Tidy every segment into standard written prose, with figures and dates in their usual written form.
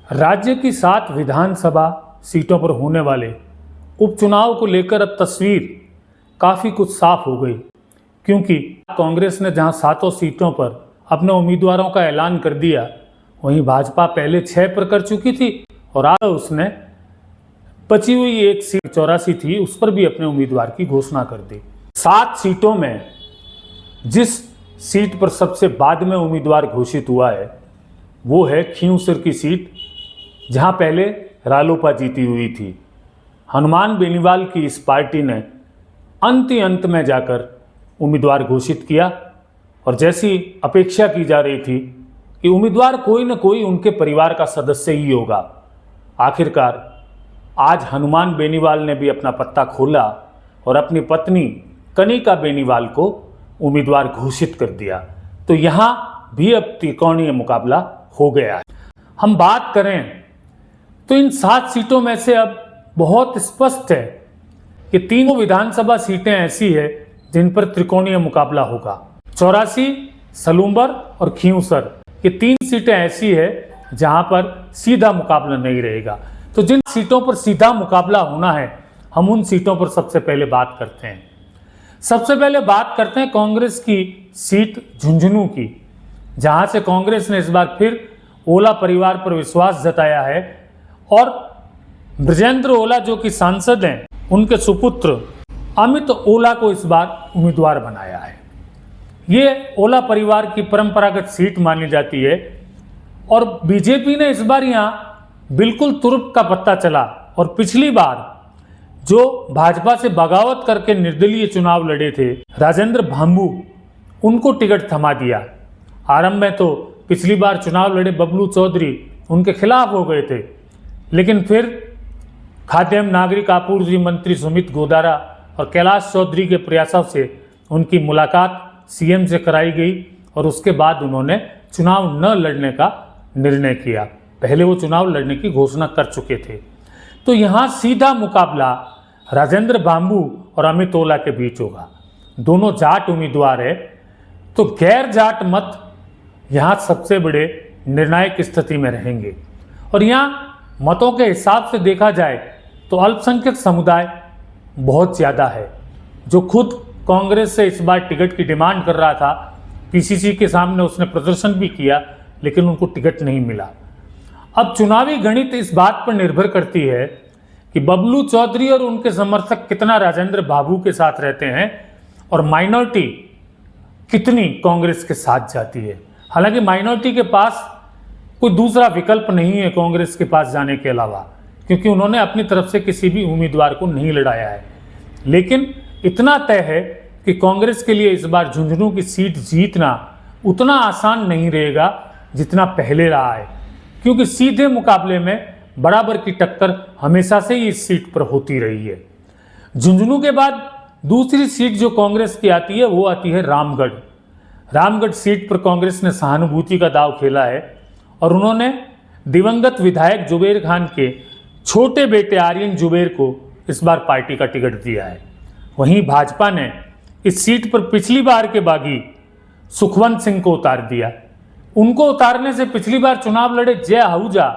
राज्य की 7 विधानसभा सीटों पर होने वाले उपचुनाव को लेकर अब तस्वीर काफ़ी कुछ साफ हो गई, क्योंकि कांग्रेस ने जहां 7 सीटों पर अपने उम्मीदवारों का ऐलान कर दिया, वहीं भाजपा पहले 6 पर कर चुकी थी और आज उसने बची हुई एक सीट 84 थी, उस पर भी अपने उम्मीदवार की घोषणा कर दी। 7 सीटों में जिस सीट पर सबसे बाद में उम्मीदवार घोषित हुआ है वो है खींवसर की सीट, जहां पहले रालोपा जीती हुई थी। हनुमान बेनीवाल की इस पार्टी ने अंत में जाकर उम्मीदवार घोषित किया और जैसी अपेक्षा की जा रही थी कि उम्मीदवार कोई न कोई उनके परिवार का सदस्य ही होगा, आखिरकार आज हनुमान बेनीवाल ने भी अपना पत्ता खोला और अपनी पत्नी कनिका बेनीवाल को उम्मीदवार घोषित कर दिया। तो यहाँ भी अब त्रिकोणीय मुकाबला हो गया है। हम बात करें तो इन 7 सीटों में से अब बहुत स्पष्ट है कि 3 विधानसभा सीटें ऐसी है जिन पर त्रिकोणीय मुकाबला होगा। 84, सलूंबर और खींवसर, ये 3 सीटें ऐसी है जहां पर सीधा मुकाबला नहीं रहेगा। तो जिन सीटों पर सीधा मुकाबला होना है, हम उन सीटों पर सबसे पहले बात करते हैं। सबसे पहले बात करते हैं कांग्रेस की सीट झुंझुनू की, जहां से कांग्रेस ने इस बार फिर ओला परिवार पर विश्वास जताया है और ब्रजेंद्र ओला जो कि सांसद हैं, उनके सुपुत्र अमित ओला को इस बार उम्मीदवार बनाया है। ये ओला परिवार की परंपरागत सीट मानी जाती है और बीजेपी ने इस बार यहाँ बिल्कुल तुरुप का पत्ता चला और पिछली बार जो भाजपा से बगावत करके निर्दलीय चुनाव लड़े थे राजेंद्र भांबू, उनको टिकट थमा दिया। आरंभ में तो पिछली बार चुनाव लड़े बबलू चौधरी उनके खिलाफ हो गए थे, लेकिन फिर खाद्य एवं नागरिक आपूर्ति मंत्री सुमित गोदारा और कैलाश चौधरी के प्रयासों से उनकी मुलाकात सीएम से कराई गई और उसके बाद उन्होंने चुनाव न लड़ने का निर्णय किया। पहले वो चुनाव लड़ने की घोषणा कर चुके थे। तो यहाँ सीधा मुकाबला राजेंद्र बांबू और अमित ओला के बीच होगा। दोनों जाट उम्मीदवार है, तो गैर जाट मत यहाँ सबसे बड़े निर्णायक स्थिति में रहेंगे। और यहाँ मतों के हिसाब से देखा जाए तो अल्पसंख्यक समुदाय बहुत ज़्यादा है, जो खुद कांग्रेस से इस बार टिकट की डिमांड कर रहा था। पीसीसी के सामने उसने प्रदर्शन भी किया, लेकिन उनको टिकट नहीं मिला। अब चुनावी गणित इस बात पर निर्भर करती है कि बबलू चौधरी और उनके समर्थक कितना राजेंद्र बाबू के साथ रहते हैं और माइनॉरिटी कितनी कांग्रेस के साथ जाती है। हालांकि माइनॉरिटी के पास कोई दूसरा विकल्प नहीं है कांग्रेस के पास जाने के अलावा, क्योंकि उन्होंने अपनी तरफ से किसी भी उम्मीदवार को नहीं लड़ाया है। लेकिन इतना तय है कि कांग्रेस के लिए इस बार झुंझुनू की सीट जीतना उतना आसान नहीं रहेगा जितना पहले रहा है, क्योंकि सीधे मुकाबले में बराबर की टक्कर हमेशा से ही इस सीट पर होती रही है। झुंझुनू के बाद दूसरी सीट जो कांग्रेस की आती है वो आती है रामगढ़। रामगढ़ सीट पर कांग्रेस ने सहानुभूति का दांव खेला है और उन्होंने दिवंगत विधायक जुबेर खान के छोटे बेटे आर्यन जुबेर को इस बार पार्टी का टिकट दिया है। वहीं भाजपा ने इस सीट पर पिछली बार के बागी सुखवंत सिंह को उतार दिया। उनको उतारने से पिछली बार चुनाव लड़े जय आहूजा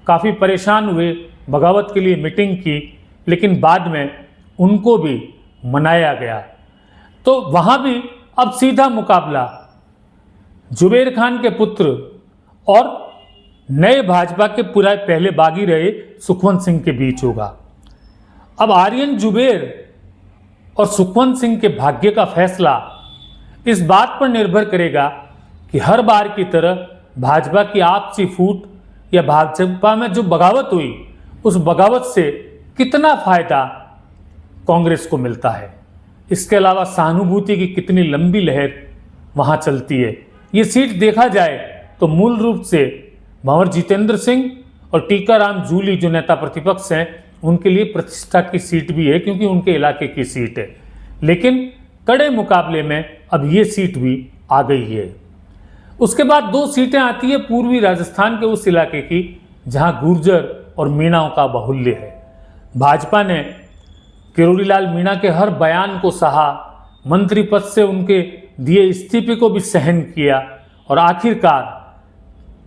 काफ़ी परेशान हुए, बगावत के लिए मीटिंग की, लेकिन बाद में उनको भी मनाया गया। तो वहाँ भी अब सीधा मुकाबला जुबेर खान के पुत्र और नए भाजपा के पूरा पहले बागी रहे सुखवंत सिंह के बीच होगा। अब आर्यन जुबेर और सुखवंत सिंह के भाग्य का फैसला इस बात पर निर्भर करेगा कि हर बार की तरह भाजपा की आपसी फूट या भाजपा में जो बगावत हुई, उस बगावत से कितना फायदा कांग्रेस को मिलता है। इसके अलावा सहानुभूति की कितनी लंबी लहर वहां चलती है। ये सीट देखा जाए तो मूल रूप से भंवर जितेंद्र सिंह और टीकाराम जूली जो नेता प्रतिपक्ष हैं, उनके लिए प्रतिष्ठा की सीट भी है, क्योंकि उनके इलाके की सीट है। लेकिन कड़े मुकाबले में अब ये सीट भी आ गई है। उसके बाद 2 सीटें आती है पूर्वी राजस्थान के उस इलाके की जहां गुर्जर और मीणाओं का बाहुल्य है। भाजपा ने किरोड़ीलाल मीणा के हर बयान को सहा, मंत्री पद से उनके दिए इस्तीफे को भी सहन किया और आखिरकार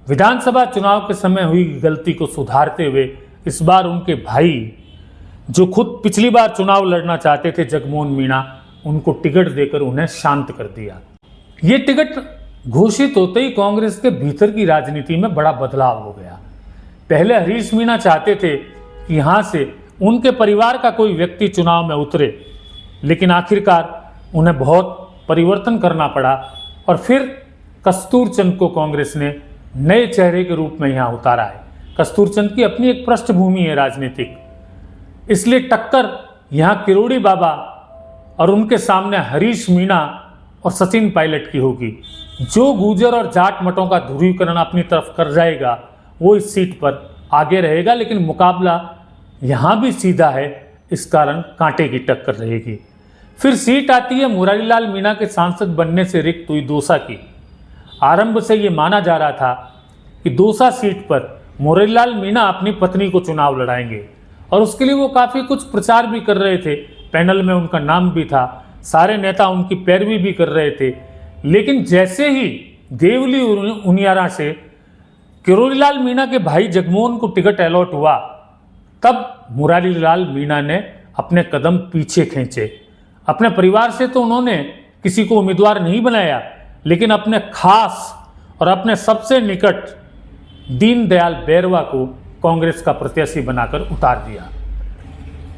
विधानसभा चुनाव के समय हुई गलती को सुधारते हुए इस बार उनके भाई, जो खुद पिछली बार चुनाव लड़ना चाहते थे, जगमोहन मीणा, उनको टिकट देकर उन्हें शांत कर दिया। ये टिकट घोषित होते ही कांग्रेस के भीतर की राजनीति में बड़ा बदलाव हो गया। पहले हरीश मीणा चाहते थे कि यहां से उनके परिवार का कोई व्यक्ति चुनाव में उतरे, लेकिन आखिरकार उन्हें बहुत परिवर्तन करना पड़ा और फिर कस्तूरचंद को कांग्रेस ने नए चेहरे के रूप में यहां उतारा है। कस्तूरचंद की अपनी एक पृष्ठभूमि है राजनीतिक, इसलिए टक्कर यहां किरोड़ी बाबा और उनके सामने हरीश मीणा और सचिन पायलट की होगी। जो गुर्जर और जाट मठों का ध्रुवीकरण अपनी तरफ कर जाएगा वो इस सीट पर आगे रहेगा, लेकिन मुकाबला यहां भी सीधा है, इस कारण कांटे की टक्कर रहेगी। फिर सीट आती है मुरारीलाल मीणा के सांसद बनने से रिक्त हुई दौसा की। आरंभ से ये माना जा रहा था कि दौसा सीट पर मुरारीलाल मीणा अपनी पत्नी को चुनाव लड़ाएंगे और उसके लिए वो काफ़ी कुछ प्रचार भी कर रहे थे। पैनल में उनका नाम भी था, सारे नेता उनकी पैरवी भी कर रहे थे। लेकिन जैसे ही देवली उनियारा से किरोड़ीलाल मीणा के भाई जगमोहन को टिकट अलॉट हुआ, तब मुरारीलाल मीणा ने अपने कदम पीछे खींचे। अपने परिवार से तो उन्होंने किसी को उम्मीदवार नहीं बनाया, लेकिन अपने खास और अपने सबसे निकट दीनदयाल बैरवा को कांग्रेस का प्रत्याशी बनाकर उतार दिया।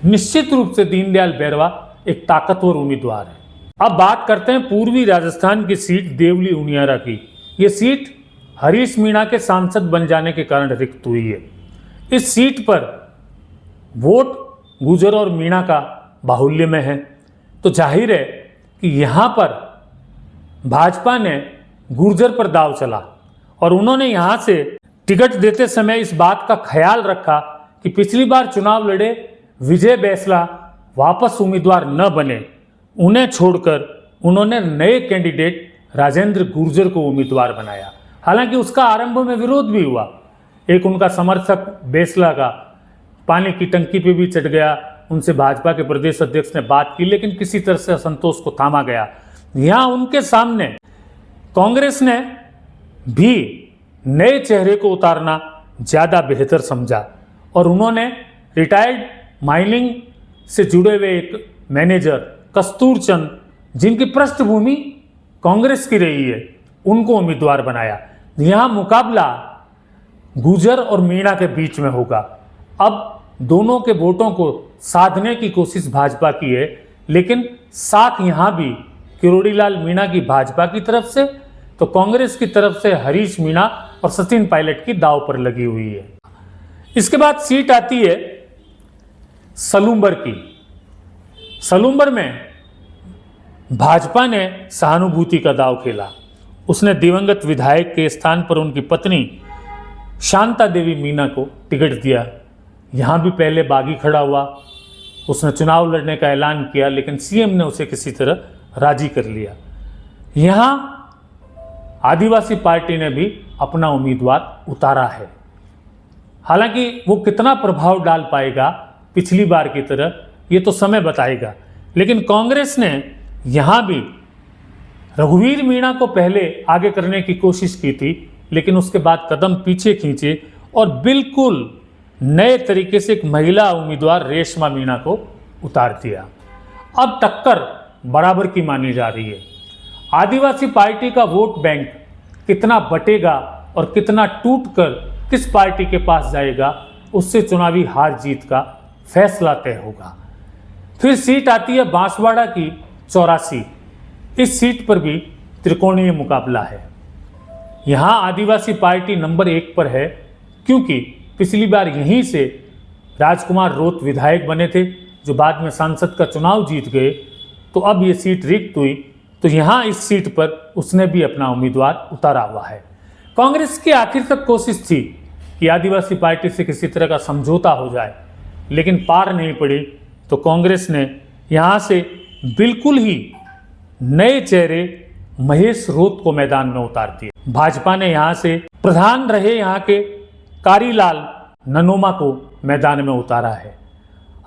निश्चित रूप से दीनदयाल बैरवा एक ताकतवर उम्मीदवार है। अब बात करते हैं पूर्वी राजस्थान की सीट देवली उनियारा की। ये सीट हरीश मीणा के सांसद बन जाने के कारण रिक्त हुई है। इस सीट पर वोट गुर्जर और मीणा का बाहुल्य में है, तो जाहिर है कि यहाँ पर भाजपा ने गुर्जर पर दाव चला और उन्होंने यहाँ से टिकट देते समय इस बात का ख्याल रखा कि पिछली बार चुनाव लड़े विजय बैसला वापस उम्मीदवार न बने। उन्हें छोड़कर उन्होंने नए कैंडिडेट राजेंद्र गुर्जर को उम्मीदवार बनाया। हालांकि उसका आरंभ में विरोध भी हुआ। एक उनका समर्थक बैसला का पानी की टंकी पे भी चढ़ गया, उनसे भाजपा के प्रदेश अध्यक्ष ने बात की, लेकिन किसी तरह से असंतोष को थामा गया। यहाँ उनके सामने कांग्रेस ने भी नए चेहरे को उतारना ज़्यादा बेहतर समझा और उन्होंने रिटायर्ड माइनिंग से जुड़े हुए एक मैनेजर कस्तूरचंद, जिनकी पृष्ठभूमि कांग्रेस की रही है, उनको उम्मीदवार बनाया। यहाँ मुकाबला गुर्जर और मीणा के बीच में होगा। अब दोनों के वोटों को साधने की कोशिश भाजपा की है, लेकिन साथ यहाँ भी किरोड़ीलाल मीणा की भाजपा की तरफ से, तो कांग्रेस की तरफ से हरीश मीणा और सचिन पायलट की दांव पर लगी हुई है। इसके बाद सीट आती है सलूंबर की। सलूंबर में भाजपा ने सहानुभूति का दांव खेला। उसने दिवंगत विधायक के स्थान पर उनकी पत्नी शांता देवी मीणा को टिकट दिया। यहाँ भी पहले बागी खड़ा हुआ, उसने चुनाव लड़ने का ऐलान किया, लेकिन सीएम ने उसे किसी तरह राजी कर लिया। यहाँ आदिवासी पार्टी ने भी अपना उम्मीदवार उतारा है। हालांकि वो कितना प्रभाव डाल पाएगा पिछली बार की तरह, ये तो समय बताएगा। लेकिन कांग्रेस ने यहाँ भी रघुवीर मीणा को पहले आगे करने की कोशिश की थी, लेकिन उसके बाद कदम पीछे खींचे और बिल्कुल नए तरीके से एक महिला उम्मीदवार रेशमा मीणा को उतार दिया। अब टक्कर बराबर की मानी जा रही है। आदिवासी पार्टी का वोट बैंक कितना बटेगा और कितना टूटकर किस पार्टी के पास जाएगा, उससे चुनावी हार जीत का फैसला तय होगा। फिर सीट आती है बांसवाड़ा की 84। इस सीट पर भी त्रिकोणीय मुकाबला है। यहाँ आदिवासी पार्टी नंबर 1 पर है, क्योंकि पिछली बार यहीं से राजकुमार रोत विधायक बने थे, जो बाद में सांसद का चुनाव जीत गए। तो अब ये सीट रिक्त हुई, तो यहाँ इस सीट पर उसने भी अपना उम्मीदवार उतारा हुआ है। कांग्रेस की आखिर तक कोशिश थी कि आदिवासी पार्टी से किसी तरह का समझौता हो जाए, लेकिन पार नहीं पड़ी। तो कांग्रेस ने यहाँ से बिल्कुल ही नए चेहरे महेश रोत को मैदान में उतार दिया। भाजपा ने यहाँ से प्रधान रहे यहाँ के कारीलाल ननोमा को मैदान में उतारा है।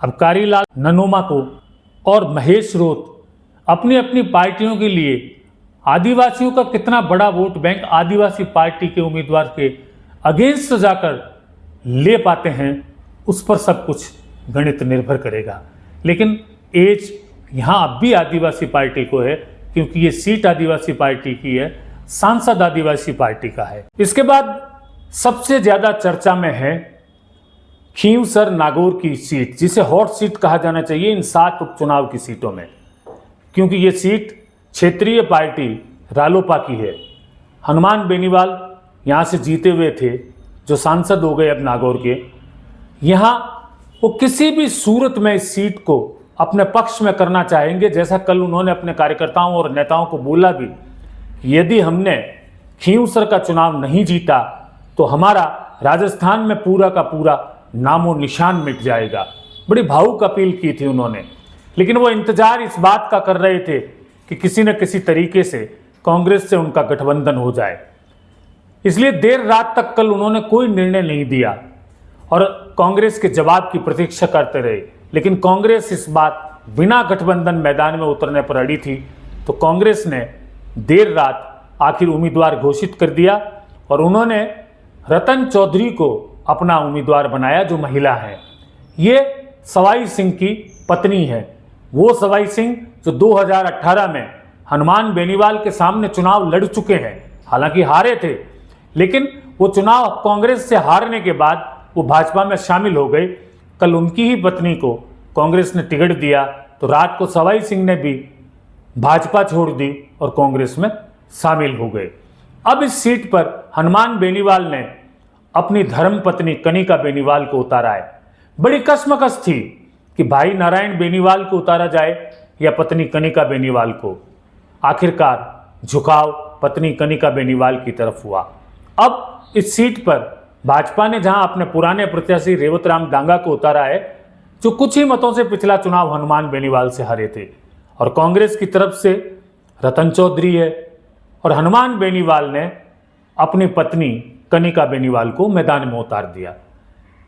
अब कारीलाल ननोमा को और महेश रोत अपनी अपनी पार्टियों के लिए आदिवासियों का कितना बड़ा वोट बैंक आदिवासी पार्टी के उम्मीदवार के अगेंस्ट जाकर ले पाते हैं, उस पर सब कुछ गणित निर्भर करेगा। लेकिन एज यहाँ अब भी आदिवासी पार्टी को है, क्योंकि ये सीट आदिवासी पार्टी की है, सांसद आदिवासी पार्टी का है। इसके बाद सबसे ज्यादा चर्चा में है खींवसर नागौर की सीट, जिसे हॉट सीट कहा जाना चाहिए इन 7 उपचुनाव की सीटों में, क्योंकि ये सीट क्षेत्रीय पार्टी रालोपा की है। हनुमान बेनीवाल यहाँ से जीते हुए थे, जो सांसद हो गए अब नागौर के। यहाँ वो किसी भी सूरत में इस सीट को अपने पक्ष में करना चाहेंगे, जैसा कल उन्होंने अपने कार्यकर्ताओं और नेताओं को बोला भी, यदि हमने खींवसर का चुनाव नहीं जीता तो हमारा राजस्थान में पूरा का पूरा नामो निशान मिट जाएगा। बड़ी भावुक अपील की थी उन्होंने, लेकिन वो इंतजार इस बात का कर रहे थे कि किसी न किसी तरीके से कांग्रेस से उनका गठबंधन हो जाए। इसलिए देर रात तक कल उन्होंने कोई निर्णय नहीं दिया और कांग्रेस के जवाब की प्रतीक्षा करते रहे। लेकिन कांग्रेस इस बात बिना गठबंधन मैदान में उतरने पर अड़ी थी, तो कांग्रेस ने देर रात आखिर उम्मीदवार घोषित कर दिया और उन्होंने रतन चौधरी को अपना उम्मीदवार बनाया, जो महिला है। ये सवाई सिंह की पत्नी है, वो सवाई सिंह जो 2018 में हनुमान बेनीवाल के सामने चुनाव लड़ चुके हैं। हालांकि हारे थे, लेकिन वो चुनाव कांग्रेस से हारने के बाद वो भाजपा में शामिल हो गई। कल उनकी ही पत्नी को कांग्रेस ने टिकट दिया, तो रात को सवाई सिंह ने भी भाजपा छोड़ दी और कांग्रेस में शामिल हो गए। अब इस सीट पर हनुमान बेनीवाल ने अपनी धर्मपत्नी कनिका बेनीवाल को उतारा है। बड़ी कश्मकश थी कि भाई नारायण बेनीवाल को उतारा जाए या पत्नी कनिका बेनीवाल को। आखिरकार झुकाव पत्नी कनिका बेनीवाल की तरफ हुआ। अब इस सीट पर भाजपा ने जहां अपने पुराने प्रत्याशी रेवतराम डांगा को उतारा है, जो कुछ ही मतों से पिछला चुनाव हनुमान बेनीवाल से हारे थे, और कांग्रेस की तरफ से रतन चौधरी है, और हनुमान बेनीवाल ने अपनी पत्नी कनिका बेनीवाल को मैदान में उतार दिया।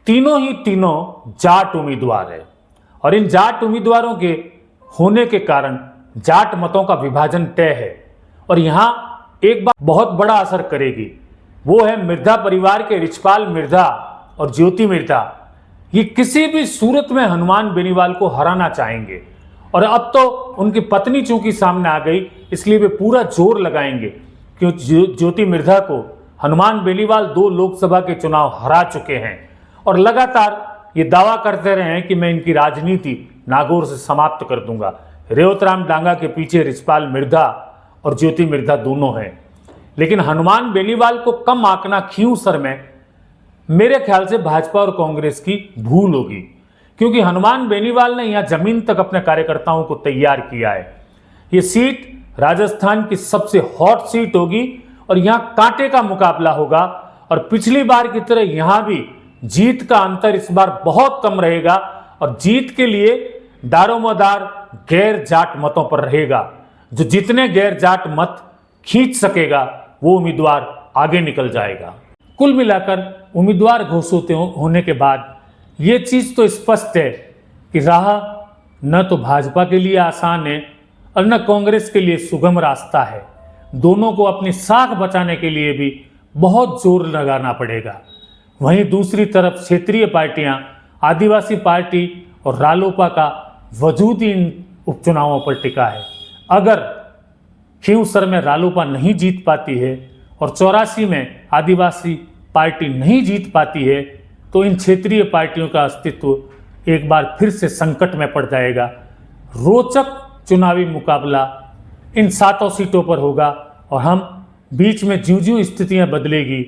तीनों ही तीनों जाट उम्मीदवार है, और इन जाट उम्मीदवारों के होने के कारण जाट मतों का विभाजन तय है। और यहां एक बात बहुत बड़ा असर करेगी, वो है मिर्धा परिवार के रिचपाल मिर्धा और ज्योति मिर्धा। ये किसी भी सूरत में हनुमान बेनीवाल को हराना चाहेंगे, और अब तो उनकी पत्नी चूंकि सामने आ गई, इसलिए वे पूरा जोर लगाएंगे, क्योंकि ज्योति मिर्धा को हनुमान बेनीवाल 2 लोकसभा के चुनाव हरा चुके हैं और लगातार ये दावा करते रहे हैं कि मैं इनकी राजनीति नागौर से समाप्त कर दूंगा। रेवतराम डांगा के पीछे रिचपाल मिर्धा और ज्योति मिर्धा दोनों हैं। लेकिन हनुमान बेनीवाल को कम आंकना खींवसर में मेरे ख्याल से भाजपा और कांग्रेस की भूल होगी, क्योंकि हनुमान बेनीवाल ने यहां जमीन तक अपने कार्यकर्ताओं को तैयार किया है। ये सीट राजस्थान की सबसे हॉट सीट होगी और यहां कांटे का मुकाबला होगा, और पिछली बार की तरह यहां भी जीत का अंतर इस बार बहुत कम रहेगा, और जीत के लिए दारोमदार गैर जाट मतों पर रहेगा। जो जितने गैर जाट मत खींच सकेगा वो उम्मीदवार आगे निकल जाएगा। कुल मिलाकर उम्मीदवार घोषित होने के बाद ये चीज तो स्पष्ट है कि राह न तो भाजपा के लिए आसान है और न कांग्रेस के लिए सुगम रास्ता है। दोनों को अपनी साख बचाने के लिए भी बहुत जोर लगाना पड़ेगा। वहीं दूसरी तरफ क्षेत्रीय पार्टियां, आदिवासी पार्टी और रालोपा का वजूद ही इन उपचुनावों पर टिका है। अगर खींवसर में रालोपा नहीं जीत पाती है और 84 में आदिवासी पार्टी नहीं जीत पाती है, तो इन क्षेत्रीय पार्टियों का अस्तित्व एक बार फिर से संकट में पड़ जाएगा। रोचक चुनावी मुकाबला इन 7 सीटों पर होगा, और हम बीच में ज्यों-ज्यों स्थितियां बदलेगी,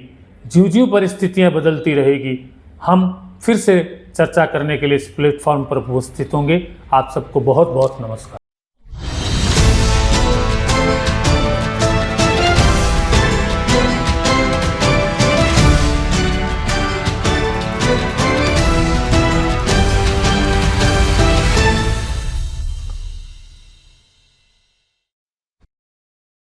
ज्यों-ज्यों परिस्थितियां बदलती रहेगी, हम फिर से चर्चा करने के लिए इस प्लेटफॉर्म पर उपस्थित होंगे। आप सबको बहुत बहुत नमस्कार।